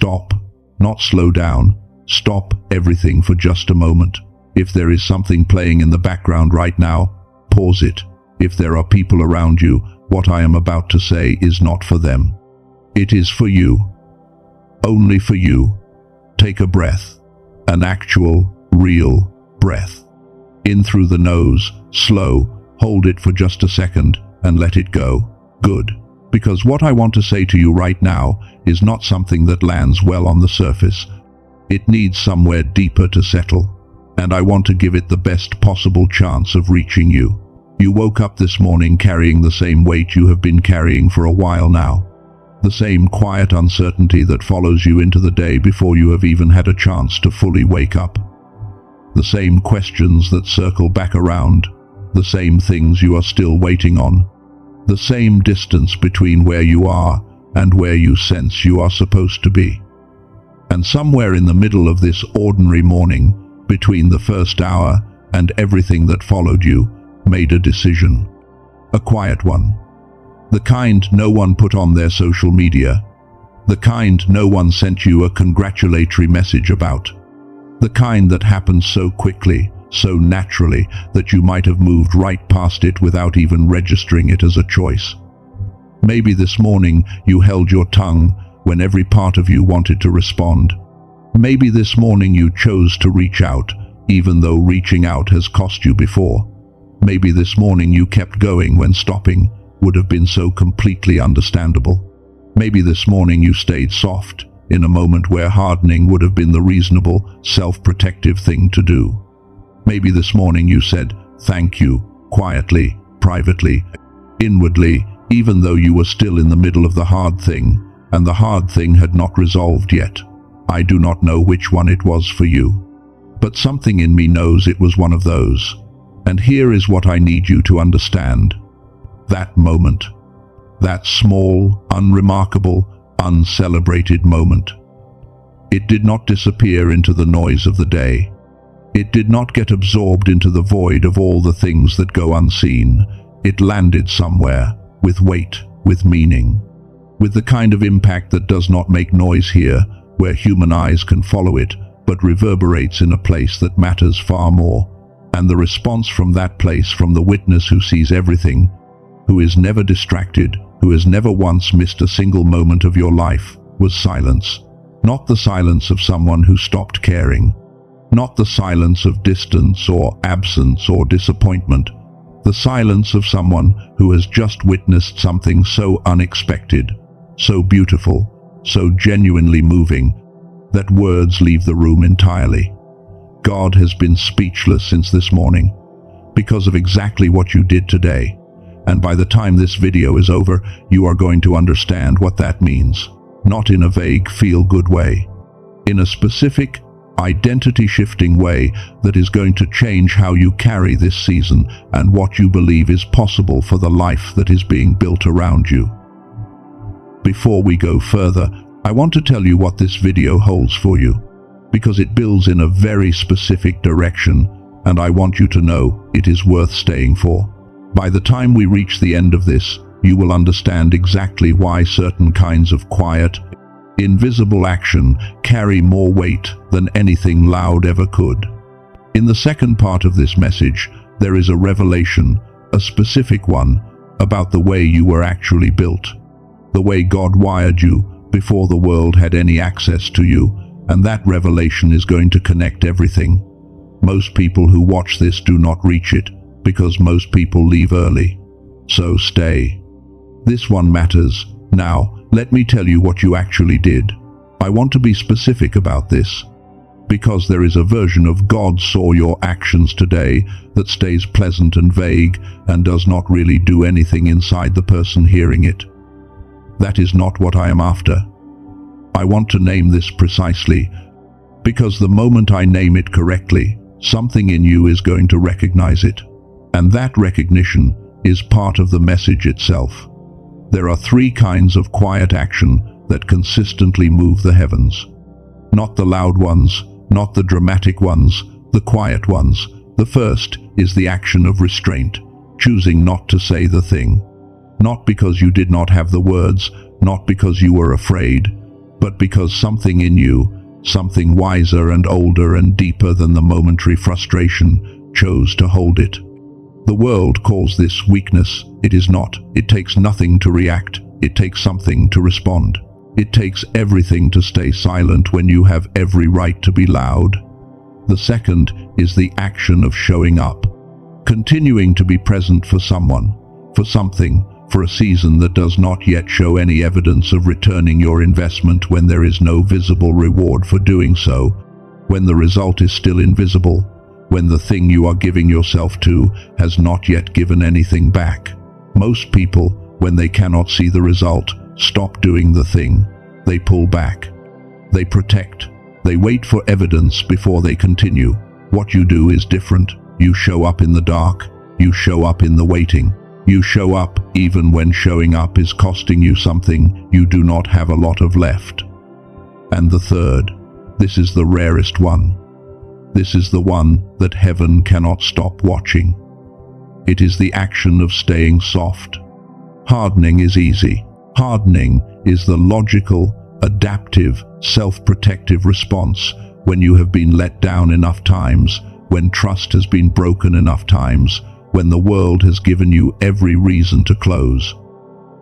Stop, not slow down. Stop everything for just a moment. If there is something playing in the background right now, pause it. If there are people around you, what I am about to say is not for them. It is for you. Only for you. Take a breath. An actual, real breath. In through the nose, slow, hold it for just a second, and let it go. Good. Because what I want to say to you right now is not something that lands well on the surface. It needs somewhere deeper to settle, and I want to give it the best possible chance of reaching you. You woke up this morning carrying the same weight you have been carrying for a while now. The same quiet uncertainty that follows you into the day before you have even had a chance to fully wake up. The same questions that circle back around. The same things you are still waiting on. The same distance between where you are and where you sense you are supposed to be. And somewhere in the middle of this ordinary morning, between the first hour and everything that followed, you made a decision. A quiet one. The kind no one put on their social media. The kind no one sent you a congratulatory message about. The kind that happened so quickly, so naturally, that you might have moved right past it without even registering it as a choice. Maybe this morning you held your tongue when every part of you wanted to respond. Maybe this morning you chose to reach out, even though reaching out has cost you before. Maybe this morning you kept going when stopping would have been so completely understandable. Maybe this morning you stayed soft in a moment where hardening would have been the reasonable, self-protective thing to do. Maybe this morning you said, "Thank you," quietly, privately, inwardly, even though you were still in the middle of the hard thing, and the hard thing had not resolved yet. I do not know which one it was for you, but something in me knows it was one of those. And here is what I need you to understand. That moment, that small, unremarkable, uncelebrated moment, it did not disappear into the noise of the day. It did not get absorbed into the void of all the things that go unseen. It landed somewhere, with weight, with meaning, with the kind of impact that does not make noise here, where human eyes can follow it, but reverberates in a place that matters far more. And the response from that place, from the witness who sees everything, who is never distracted, who has never once missed a single moment of your life, was silence. Not the silence of someone who stopped caring. Not the silence of distance or absence or disappointment. The silence of someone who has just witnessed something so unexpected, so beautiful, so genuinely moving, that words leave the room entirely. God has been speechless since this morning, because of exactly what you did today. And by the time this video is over, you are going to understand what that means. Not in a vague, feel-good way. In a specific, identity-shifting way that is going to change how you carry this season and what you believe is possible for the life that is being built around you. Before we go further, I want to tell you what this video holds for you, because it builds in a very specific direction, and I want you to know it is worth staying for. By the time we reach the end of this, you will understand exactly why certain kinds of quiet, invisible action carry more weight than anything loud ever could. In the second part of this message, there is a revelation, a specific one, about the way you were actually built, the way God wired you before the world had any access to you, and that revelation is going to connect everything. Most people who watch this do not reach it, because most people leave early. So stay. This one matters. Now, let me tell you what you actually did. I want to be specific about this, because there is a version of God saw your actions today that stays pleasant and vague and does not really do anything inside the person hearing it. That is not what I am after. I want to name this precisely, because the moment I name it correctly, something in you is going to recognize it. And that recognition is part of the message itself. There are three kinds of quiet action that consistently move the heavens. Not the loud ones, not the dramatic ones, the quiet ones. The first is the action of restraint, choosing not to say the thing. Not because you did not have the words, not because you were afraid, but because something in you, something wiser and older and deeper than the momentary frustration, chose to hold it. The world calls this weakness. It is not. It takes nothing to react. It takes something to respond. It takes everything to stay silent when you have every right to be loud. The second is the action of showing up, continuing to be present for someone, for something, for a season that does not yet show any evidence of returning your investment, when there is no visible reward for doing so, when the result is still invisible, when the thing you are giving yourself to has not yet given anything back. Most people, when they cannot see the result, stop doing the thing. They pull back. They protect. They wait for evidence before they continue. What you do is different. You show up in the dark. You show up in the waiting. You show up even when showing up is costing you something you do not have a lot of left. And the third, this is the rarest one. This is the one that heaven cannot stop watching. It is the action of staying soft. Hardening is easy. Hardening is the logical, adaptive, self-protective response when you have been let down enough times, when trust has been broken enough times, when the world has given you every reason to close.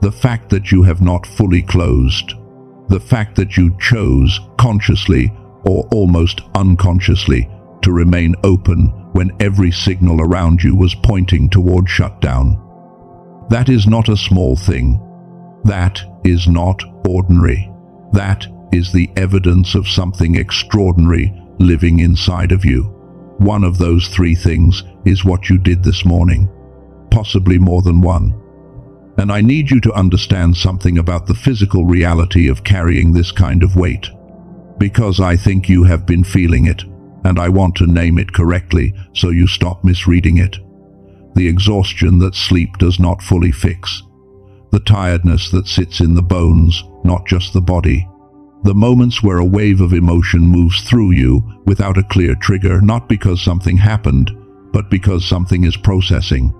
The fact that you have not fully closed, the fact that you chose consciously or almost unconsciously to remain open when every signal around you was pointing toward shutdown. That is not a small thing. That is not ordinary. That is the evidence of something extraordinary living inside of you. One of those three things is what you did this morning, possibly more than one. And I need you to understand something about the physical reality of carrying this kind of weight, because I think you have been feeling it, and I want to name it correctly so you stop misreading it. The exhaustion that sleep does not fully fix. The tiredness that sits in the bones, not just the body. The moments where a wave of emotion moves through you without a clear trigger, not because something happened, but because something is processing.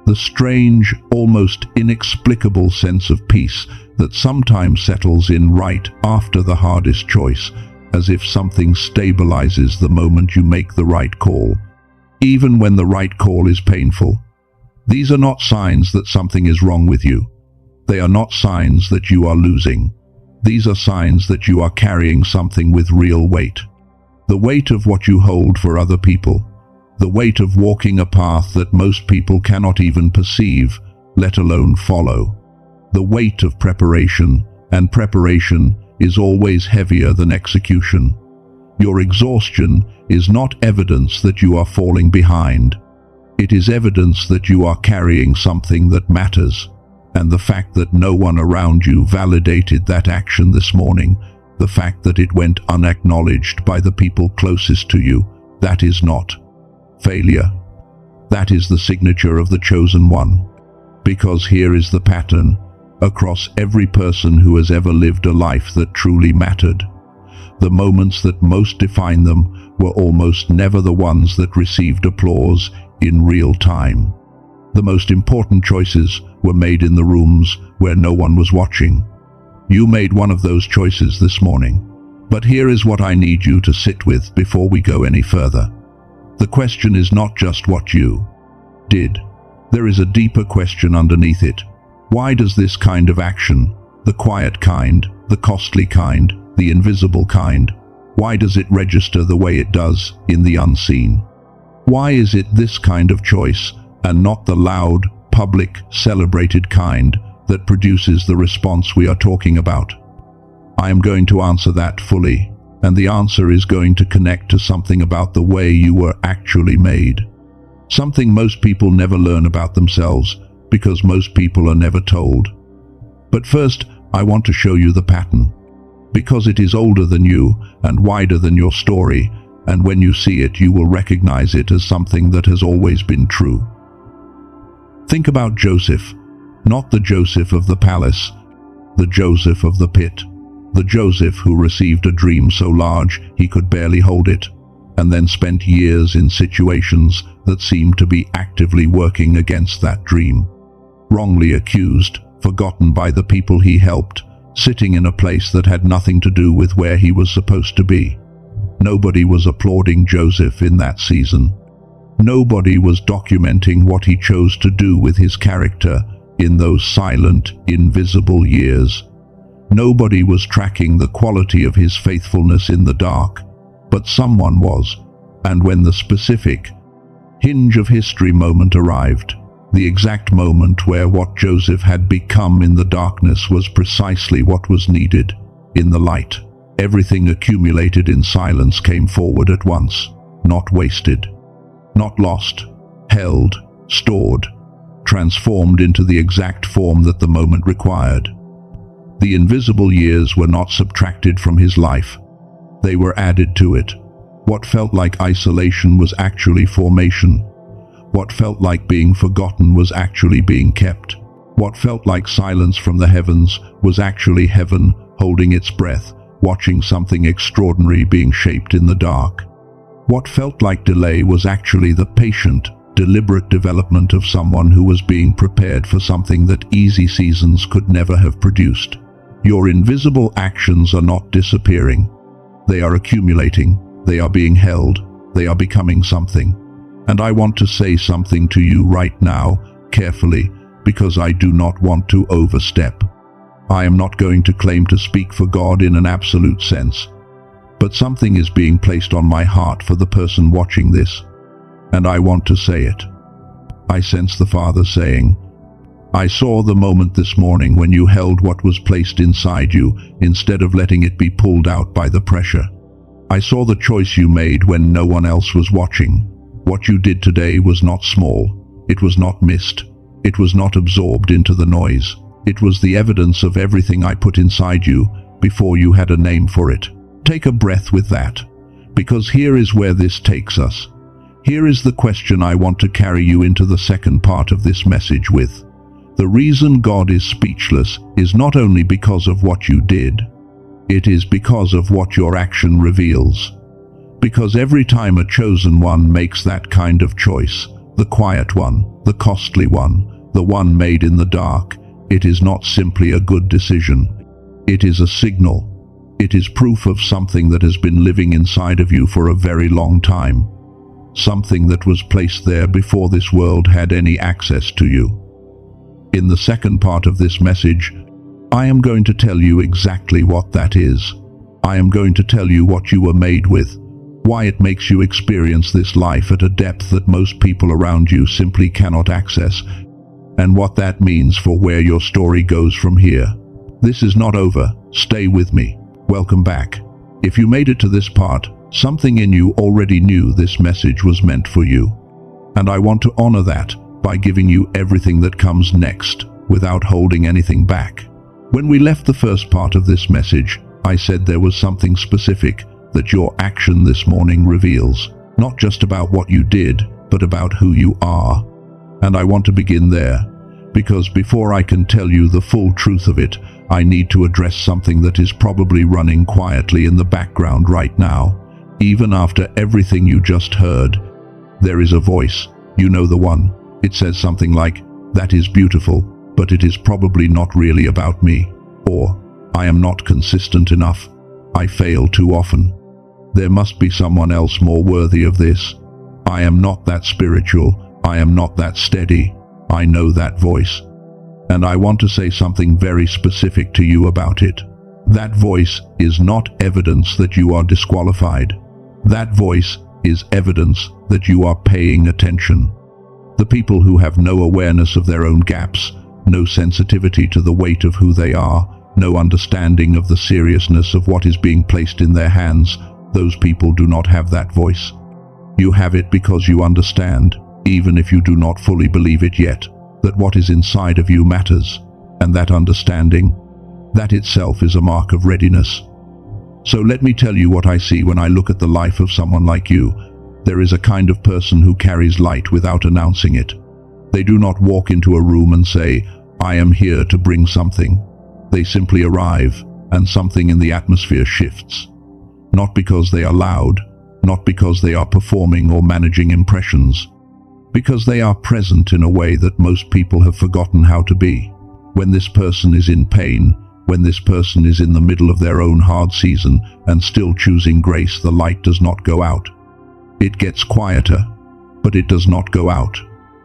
The strange, almost inexplicable sense of peace that sometimes settles in right after the hardest choice, as if something stabilizes the moment you make the right call, even when the right call is painful. These are not signs that something is wrong with you. They are not signs that you are losing. These are signs that you are carrying something with real weight. The weight of what you hold for other people. The weight of walking a path that most people cannot even perceive, let alone follow. The weight of preparation, and preparation is always heavier than execution. Your exhaustion is not evidence that you are falling behind. It is evidence that you are carrying something that matters. And the fact that no one around you validated that action this morning, the fact that it went unacknowledged by the people closest to you, that is not failure. That is the signature of the chosen one. Because here is the pattern across every person who has ever lived a life that truly mattered. The moments that most define them were almost never the ones that received applause in real time. The most important choices were made in the rooms where no one was watching. You made one of those choices this morning. But here is what I need you to sit with before we go any further. The question is not just what you did. There is a deeper question underneath it. Why does this kind of action, the quiet kind, the costly kind, the invisible kind, why does it register the way it does in the unseen? Why is it this kind of choice and not the loud, public, celebrated kind that produces the response we are talking about? I am going to answer that fully, and the answer is going to connect to something about the way you were actually made. Something most people never learn about themselves, because most people are never told. But first, I want to show you the pattern, because it is older than you and wider than your story, and when you see it, you will recognize it as something that has always been true. Think about Joseph, not the Joseph of the palace, the Joseph of the pit, the Joseph who received a dream so large he could barely hold it, and then spent years in situations that seemed to be actively working against that dream. Wrongly accused, forgotten by the people he helped, sitting in a place that had nothing to do with where he was supposed to be. Nobody was applauding Joseph in that season. Nobody was documenting what he chose to do with his character in those silent, invisible years. Nobody was tracking the quality of his faithfulness in the dark, but someone was. And when the specific hinge of history moment arrived, the exact moment where what Joseph had become in the darkness was precisely what was needed in the light, everything accumulated in silence came forward at once, not wasted, not lost, held, stored, transformed into the exact form that the moment required. The invisible years were not subtracted from his life. They were added to it. What felt like isolation was actually formation. What felt like being forgotten was actually being kept. What felt like silence from the heavens was actually heaven holding its breath, watching something extraordinary being shaped in the dark. What felt like delay was actually the patient, deliberate development of someone who was being prepared for something that easy seasons could never have produced. Your invisible actions are not disappearing. They are accumulating. They are being held. They are becoming something. And I want to say something to you right now, carefully, because I do not want to overstep. I am not going to claim to speak for God in an absolute sense, but something is being placed on my heart for the person watching this, and I want to say it. I sense the Father saying, I saw the moment this morning when you held what was placed inside you instead of letting it be pulled out by the pressure. I saw the choice you made when no one else was watching. What you did today was not small. It was not missed. It was not absorbed into the noise. It was the evidence of everything I put inside you before you had a name for it. Take a breath with that, because here is where this takes us. Here is the question I want to carry you into the second part of this message with. The reason God is speechless is not only because of what you did, it is because of what your action reveals. Because every time a chosen one makes that kind of choice, the quiet one, the costly one, the one made in the dark, it is not simply a good decision. It is a signal. It is proof of something that has been living inside of you for a very long time. Something that was placed there before this world had any access to you. In the second part of this message, I am going to tell you exactly what that is. I am going to tell you what you were made with, why it makes you experience this life at a depth that most people around you simply cannot access, and what that means for where your story goes from here. This is not over. Stay with me. Welcome back. If you made it to this part, something in you already knew this message was meant for you. And I want to honor that by giving you everything that comes next, without holding anything back. When we left the first part of this message, I said there was something specific that your action this morning reveals, not just about what you did, but about who you are. And I want to begin there, because before I can tell you the full truth of it, I need to address something that is probably running quietly in the background right now. Even after everything you just heard, there is a voice. You know the one. It says something like, "That is beautiful, but it is probably not really about me." Or, "I am not consistent enough. I fail too often. There must be someone else more worthy of this. I am not that spiritual. I am not that steady." I know that voice. And I want to say something very specific to you about it. That voice is not evidence that you are disqualified. That voice is evidence that you are paying attention. The people who have no awareness of their own gaps, no sensitivity to the weight of who they are, no understanding of the seriousness of what is being placed in their hands, those people do not have that voice. You have it because you understand, even if you do not fully believe it yet, that what is inside of you matters, and that understanding, that itself is a mark of readiness. So let me tell you what I see when I look at the life of someone like you. There is a kind of person who carries light without announcing it. They do not walk into a room and say, "I am here to bring something." They simply arrive, and something in the atmosphere shifts. Not because they are loud, not because they are performing or managing impressions, because they are present in a way that most people have forgotten how to be. When this person is in pain, When this person is in the middle of their own hard season and still choosing grace, the light does not go out. It gets quieter, but it does not go out.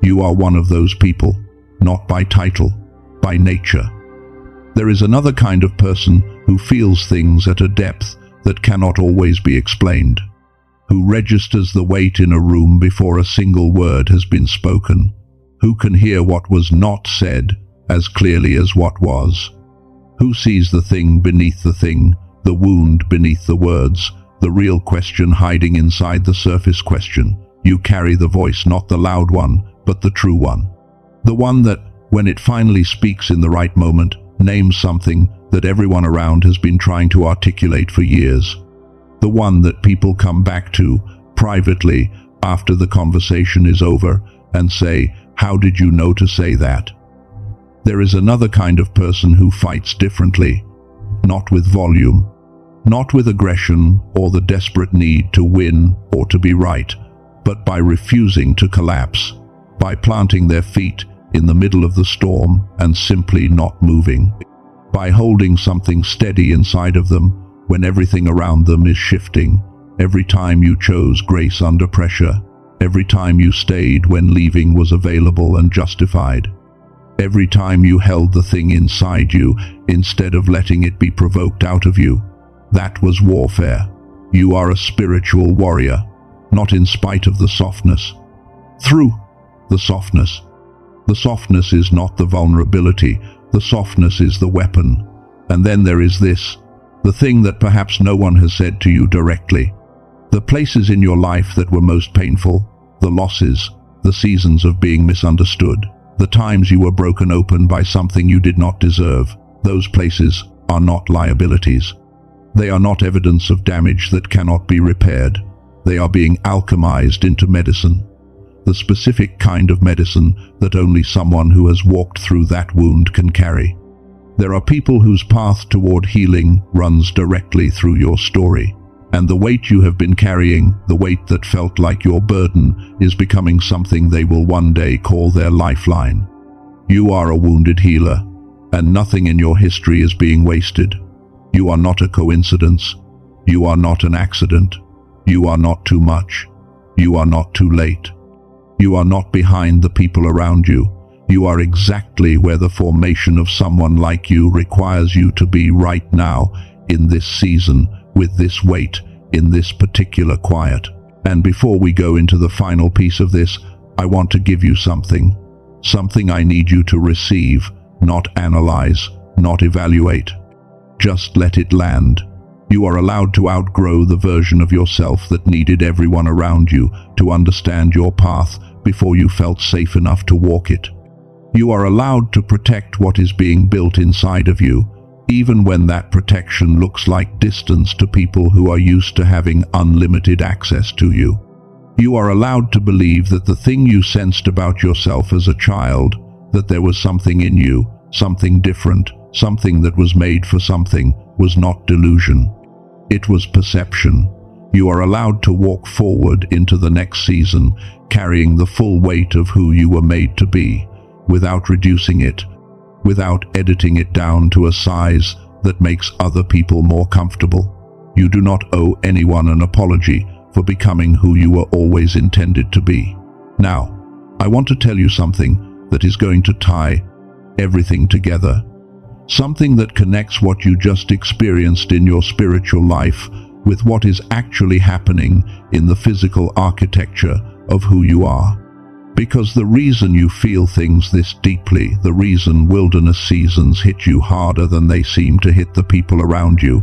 You are one of those people, not by title, by nature. There is another kind of person who feels things at a depth that cannot always be explained, who registers the weight in a room before a single word has been spoken, who can hear what was not said as clearly as what was, who sees the thing beneath the thing, the wound beneath the words, the real question hiding inside the surface question. You carry the voice, not the loud one, but the true one. The one that, when it finally speaks in the right moment, names something that everyone around has been trying to articulate for years. The one that people come back to privately after the conversation is over and say, "How did you know to say that?" There is another kind of person who fights differently, not with volume, not with aggression or the desperate need to win or to be right, but by refusing to collapse, by planting their feet in the middle of the storm and simply not moving, by holding something steady inside of them when everything around them is shifting. Every time you chose grace under pressure, every time you stayed when leaving was available and justified, every time you held the thing inside you instead of letting it be provoked out of you, that was warfare. You are a spiritual warrior, not in spite of the softness, through the softness. The softness is not the vulnerability, the softness is the weapon. And then there is this, the thing that perhaps no one has said to you directly. The places in your life that were most painful, the losses, the seasons of being misunderstood, the times you were broken open by something you did not deserve, those places are not liabilities. They are not evidence of damage that cannot be repaired. They are being alchemized into medicine. The specific kind of medicine that only someone who has walked through that wound can carry. There are people whose path toward healing runs directly through your story, and the weight you have been carrying, the weight that felt like your burden, is becoming something they will one day call their lifeline. You are a wounded healer, and nothing in your history is being wasted. You are not a coincidence. You are not an accident. You are not too much. You are not too late. You are not behind the people around you. You are exactly where the formation of someone like you requires you to be right now, in this season, with this weight, in this particular quiet. And before we go into the final piece of this, I want to give you something. Something I need you to receive, not analyze, not evaluate. Just let it land. You are allowed to outgrow the version of yourself that needed everyone around you to understand your path before you felt safe enough to walk it. You are allowed to protect what is being built inside of you, even when that protection looks like distance to people who are used to having unlimited access to you. You are allowed to believe that the thing you sensed about yourself as a child, that there was something in you, something different, something that was made for something, was not delusion. It was perception. You are allowed to walk forward into the next season, carrying the full weight of who you were made to be, without reducing it, without editing it down to a size that makes other people more comfortable. You do not owe anyone an apology for becoming who you were always intended to be. Now, I want to tell you something that is going to tie everything together. Something that connects what you just experienced in your spiritual life with what is actually happening in the physical architecture of who you are. Because the reason you feel things this deeply, the reason wilderness seasons hit you harder than they seem to hit the people around you,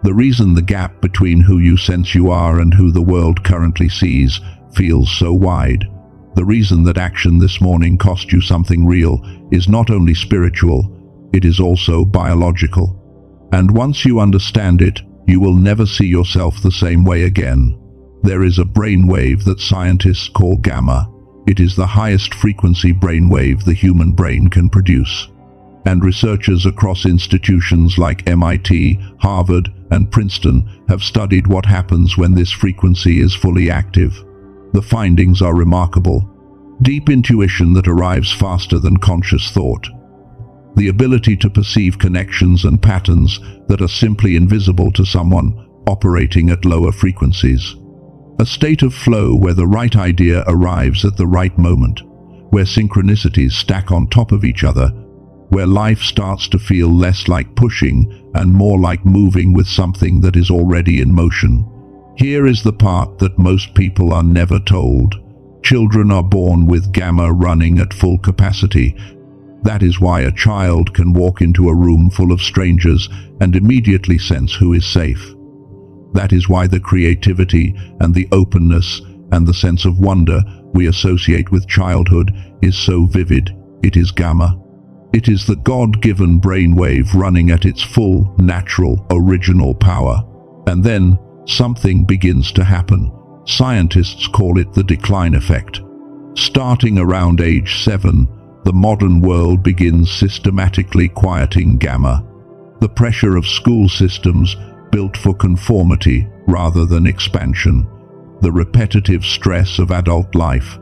the reason the gap between who you sense you are and who the world currently sees feels so wide, the reason that action this morning cost you something real is not only spiritual, it is also biological. And once you understand it, you will never see yourself the same way again. There is a brainwave that scientists call gamma. It is the highest frequency brainwave the human brain can produce. And researchers across institutions like MIT, Harvard, and Princeton have studied what happens when this frequency is fully active. The findings are remarkable. Deep intuition that arrives faster than conscious thought. the ability to perceive connections and patterns that are simply invisible to someone operating at lower frequencies. A state of flow where the right idea arrives at the right moment, where synchronicities stack on top of each other, where life starts to feel less like pushing and more like moving with something that is already in motion. Here is the part that most people are never told. Children are born with gamma running at full capacity. That is why a child can walk into a room full of strangers and immediately sense who is safe. That is why the creativity and the openness and the sense of wonder we associate with childhood is so vivid. It is gamma. It is the God-given brainwave running at its full, natural, original power. And then something begins to happen. Scientists call it the decline effect. Starting around age 7, the modern world begins systematically quieting gamma. The pressure of school systems built for conformity rather than expansion. The repetitive stress of adult life.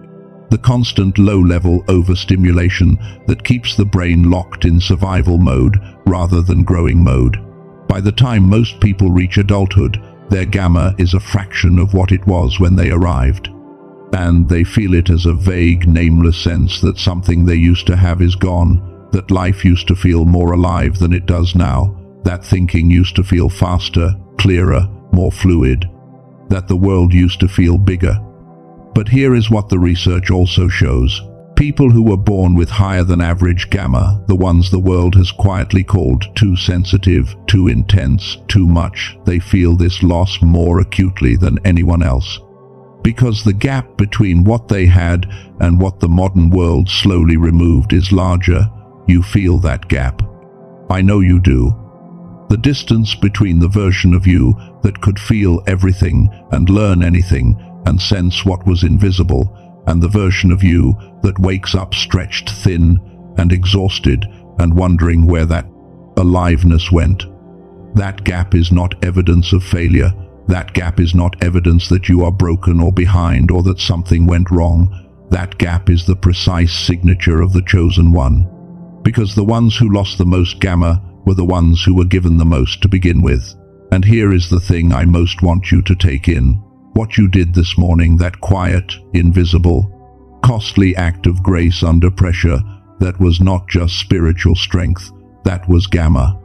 The constant low-level overstimulation that keeps the brain locked in survival mode rather than growing mode. By the time most people reach adulthood, their gamma is a fraction of what it was when they arrived. And they feel it as a vague, nameless sense that something they used to have is gone, that life used to feel more alive than it does now, that thinking used to feel faster, clearer, more fluid, that the world used to feel bigger. But here is what the research also shows. People who were born with higher than average gamma, the ones the world has quietly called too sensitive, too intense, too much, they feel this loss more acutely than anyone else. Because the gap between what they had and what the modern world slowly removed is larger, you feel that gap. I know you do. The distance between the version of you that could feel everything and learn anything and sense what was invisible, and the version of you that wakes up stretched thin and exhausted and wondering where that aliveness went. That gap is not evidence of failure. That gap is not evidence that you are broken or behind or that something went wrong. That gap is the precise signature of the chosen one. Because the ones who lost the most gamma were the ones who were given the most to begin with. And here is the thing I most want you to take in. What you did this morning, that quiet, invisible, costly act of grace under pressure, that was not just spiritual strength, that was gamma.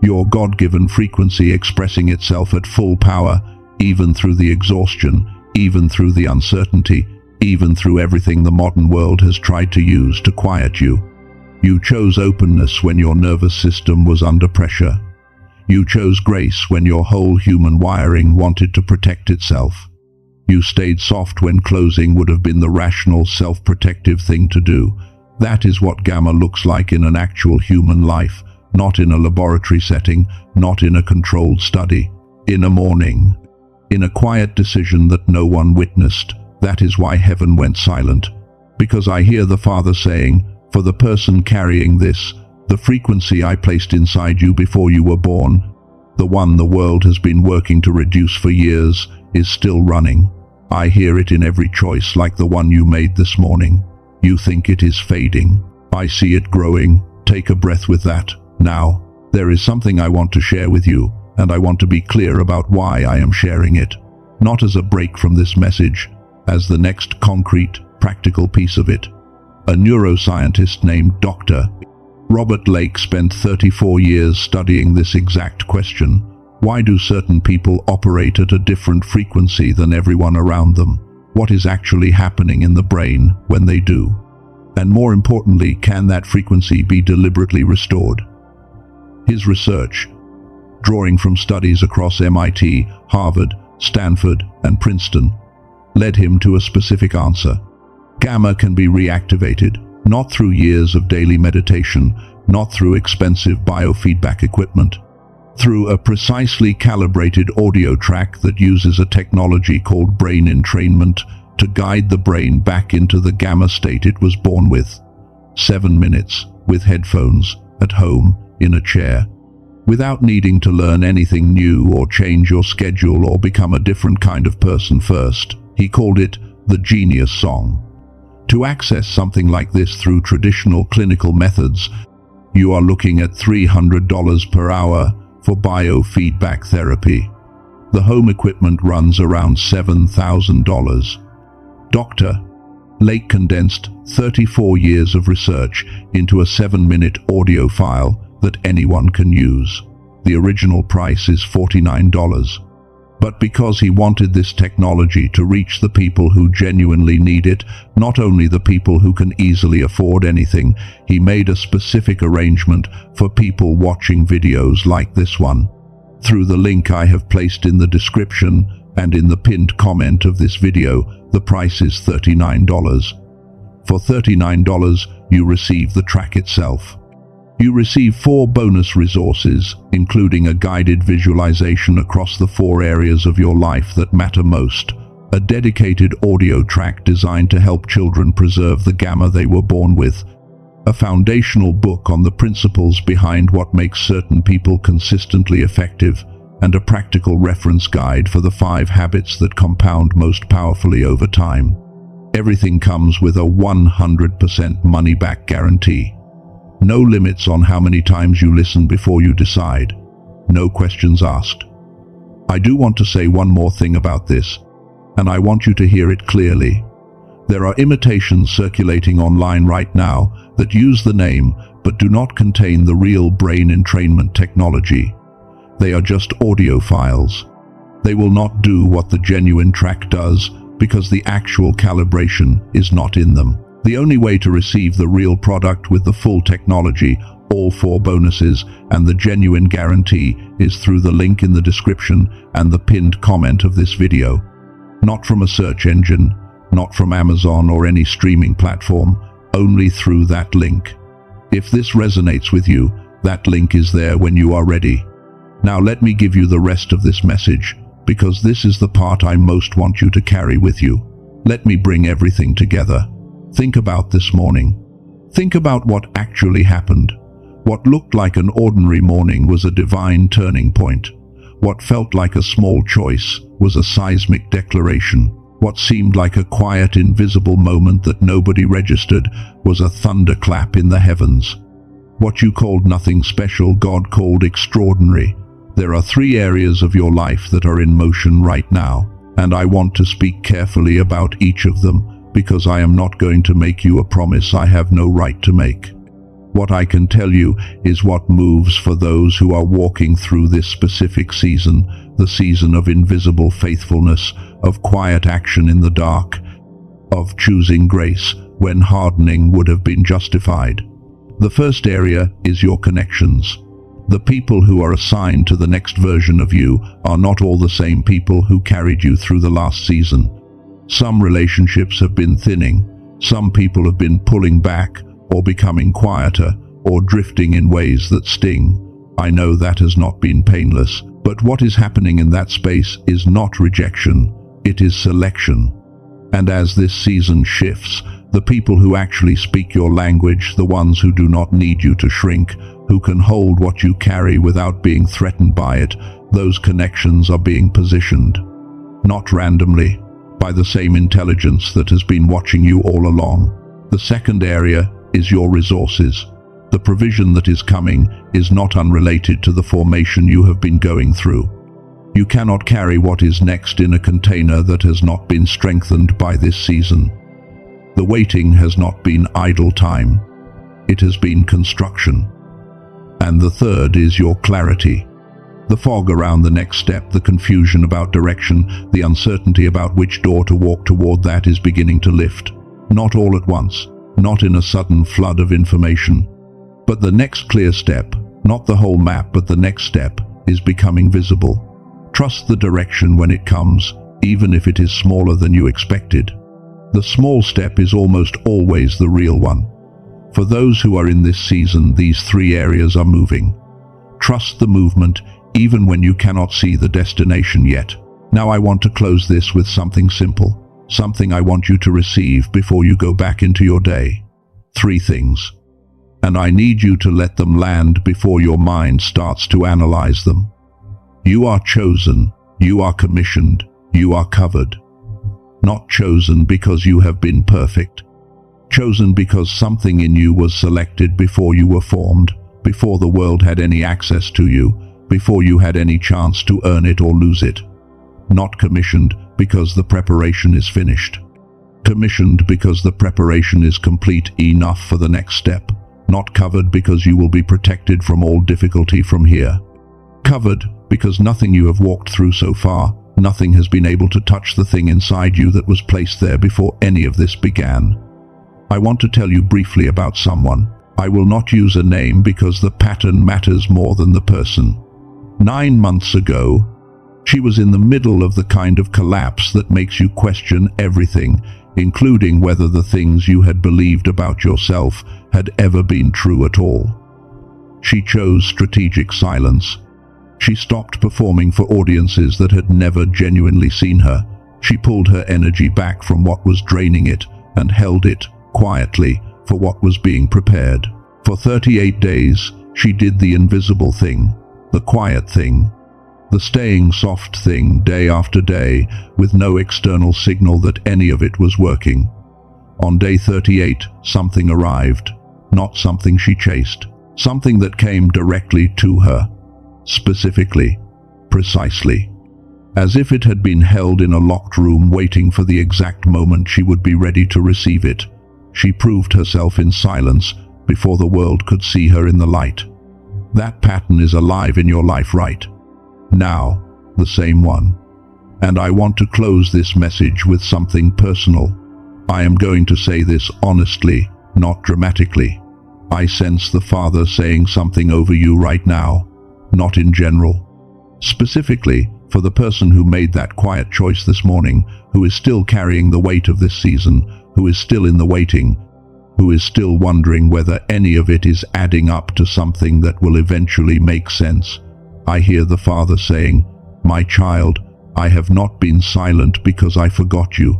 Your God-given frequency expressing itself at full power, even through the exhaustion, even through the uncertainty, even through everything the modern world has tried to use to quiet you. You chose openness when your nervous system was under pressure. You chose grace when your whole human wiring wanted to protect itself. You stayed soft when closing would have been the rational, self-protective thing to do. That is what gamma looks like in an actual human life, not in a laboratory setting, not in a controlled study. In a morning, in a quiet decision that no one witnessed. That is why heaven went silent. Because I hear the Father saying, for the person carrying this, the frequency I placed inside you before you were born, the one the world has been working to reduce for years, is still running. I hear it in every choice like the one you made this morning. You think it is fading. I see it growing. Take a breath with that. Now, there is something I want to share with you, and I want to be clear about why I am sharing it. Not as a break from this message, as the next concrete, practical piece of it. A neuroscientist named Dr. Robert Lake spent 34 years studying this exact question. Why do certain people operate at a different frequency than everyone around them? What is actually happening in the brain when they do? And more importantly, can that frequency be deliberately restored? His research, drawing from studies across MIT, Harvard, Stanford, and Princeton, led him to a specific answer. Gamma can be reactivated, not through years of daily meditation, not through expensive biofeedback equipment, through a precisely calibrated audio track that uses a technology called brain entrainment to guide the brain back into the gamma state it was born with. 7 minutes, with headphones, at home, in a chair, without needing to learn anything new or change your schedule or become a different kind of person first. He called it the genius song. To access something like this through traditional clinical methods, You are looking at $300 per hour for biofeedback therapy. The home equipment runs around $7,000. Doctor, Lake condensed 34 years of research into a 7-minute audio file that anyone can use. The original price is $49. But because he wanted this technology to reach the people who genuinely need it, not only the people who can easily afford anything, he made a specific arrangement for people watching videos like this one. Through the link I have placed in the description and in the pinned comment of this video, the price is $39. For $39, you receive the track itself. You receive 4 bonus resources, including a guided visualization across the 4 areas of your life that matter most, a dedicated audio track designed to help children preserve the gamma they were born with, a foundational book on the principles behind what makes certain people consistently effective, and a practical reference guide for the 5 habits that compound most powerfully over time. Everything comes with a 100% money-back guarantee. No limits on how many times you listen before you decide. No questions asked. I do want to say one more thing about this, and I want you to hear it clearly. There are imitations circulating online right now that use the name but do not contain the real brain entrainment technology. They are just audio files. They will not do what the genuine track does because the actual calibration is not in them. The only way to receive the real product with the full technology, all 4 bonuses, and the genuine guarantee is through the link in the description and the pinned comment of this video. Not from a search engine, not from Amazon or any streaming platform, only through that link. If this resonates with you, that link is there when you are ready. Now let me give you the rest of this message, because this is the part I most want you to carry with you. Let me bring everything together. Think about this morning. Think about what actually happened. What looked like an ordinary morning was a divine turning point. What felt like a small choice was a seismic declaration. What seemed like a quiet, invisible moment that nobody registered was a thunderclap in the heavens. What you called nothing special, God called extraordinary. There are 3 areas of your life that are in motion right now, and I want to speak carefully about each of them, because I am not going to make you a promise I have no right to make. What I can tell you is what moves for those who are walking through this specific season, the season of invisible faithfulness, of quiet action in the dark, of choosing grace when hardening would have been justified. The first area is your connections. The people who are assigned to the next version of you are not all the same people who carried you through the last season. Some relationships have been thinning, some people have been pulling back or becoming quieter or drifting in ways that sting. I know that has not been painless, but what is happening in that space is not rejection, it is selection. And as this season shifts, the people who actually speak your language, the ones who do not need you to shrink, who can hold what you carry without being threatened by it, those connections are being positioned. Not randomly, by the same intelligence that has been watching you all along. The second area is your resources. The provision that is coming is not unrelated to the formation you have been going through. You cannot carry what is next in a container that has not been strengthened by this season. The waiting has not been idle time. It has been construction. And the third is your clarity. The fog around the next step, the confusion about direction, the uncertainty about which door to walk toward, that is beginning to lift. Not all at once, not in a sudden flood of information. But the next clear step, not the whole map, but the next step, is becoming visible. Trust the direction when it comes, even if it is smaller than you expected. The small step is almost always the real one. For those who are in this season, these 3 areas are moving. Trust the movement, even when you cannot see the destination yet. Now I want to close this with something simple, something I want you to receive before you go back into your day. 3 things. And I need you to let them land before your mind starts to analyze them. You are chosen, you are commissioned, you are covered. Not chosen because you have been perfect. Chosen because something in you was selected before you were formed. before the world had any access to you, before you had any chance to earn it or lose it. Not commissioned because the preparation is finished. Commissioned because the preparation is complete enough for the next step. Not covered because you will be protected from all difficulty from here. Covered because nothing you have walked through so far, nothing has been able to touch the thing inside you that was placed there before any of this began. I want to tell you briefly about someone. I will not use a name because the pattern matters more than the person. 9 months ago, she was in the middle of the kind of collapse that makes you question everything, including whether the things you had believed about yourself had ever been true at all. She chose strategic silence. She stopped performing for audiences that had never genuinely seen her. She pulled her energy back from what was draining it and held it, quietly, for what was being prepared. For 38 days, she did the invisible thing, the quiet thing, the staying soft thing day after day, with no external signal that any of it was working. On day 38, something arrived, not something she chased, something that came directly to her, specifically, precisely, as if it had been held in a locked room waiting for the exact moment she would be ready to receive it. She proved herself in silence before the world could see her in the light. That pattern is alive in your life right now, the same one. And I want to close this message with something personal. I am going to say this honestly, not dramatically. I sense the Father saying something over you right now, not in general. Specifically, for the person who made that quiet choice this morning, who is still carrying the weight of this season, who is still in the waiting, who is still wondering whether any of it is adding up to something that will eventually make sense. I hear the Father saying, "My child, I have not been silent because I forgot you.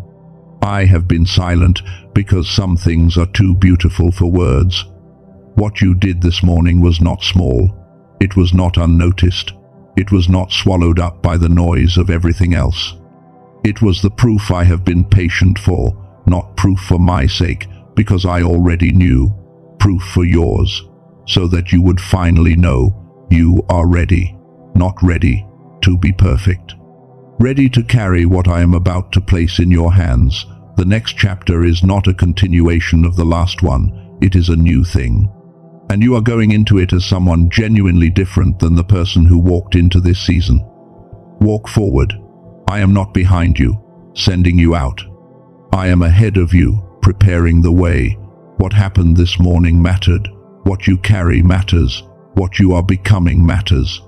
I have been silent because some things are too beautiful for words. What you did this morning was not small. It was not unnoticed. It was not swallowed up by the noise of everything else. It was the proof I have been patient for, not proof for my sake, because I already knew, proof for yours, so that you would finally know you are ready, not ready to be perfect. Ready to carry what I am about to place in your hands. The next chapter is not a continuation of the last one, it is a new thing. And you are going into it as someone genuinely different than the person who walked into this season. Walk forward. I am not behind you, sending you out. I am ahead of you, preparing the way. What happened this morning mattered. What you carry matters. What you are becoming matters.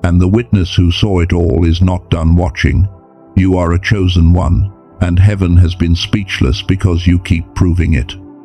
And the witness who saw it all is not done watching. You are a chosen one, and heaven has been speechless because you keep proving it.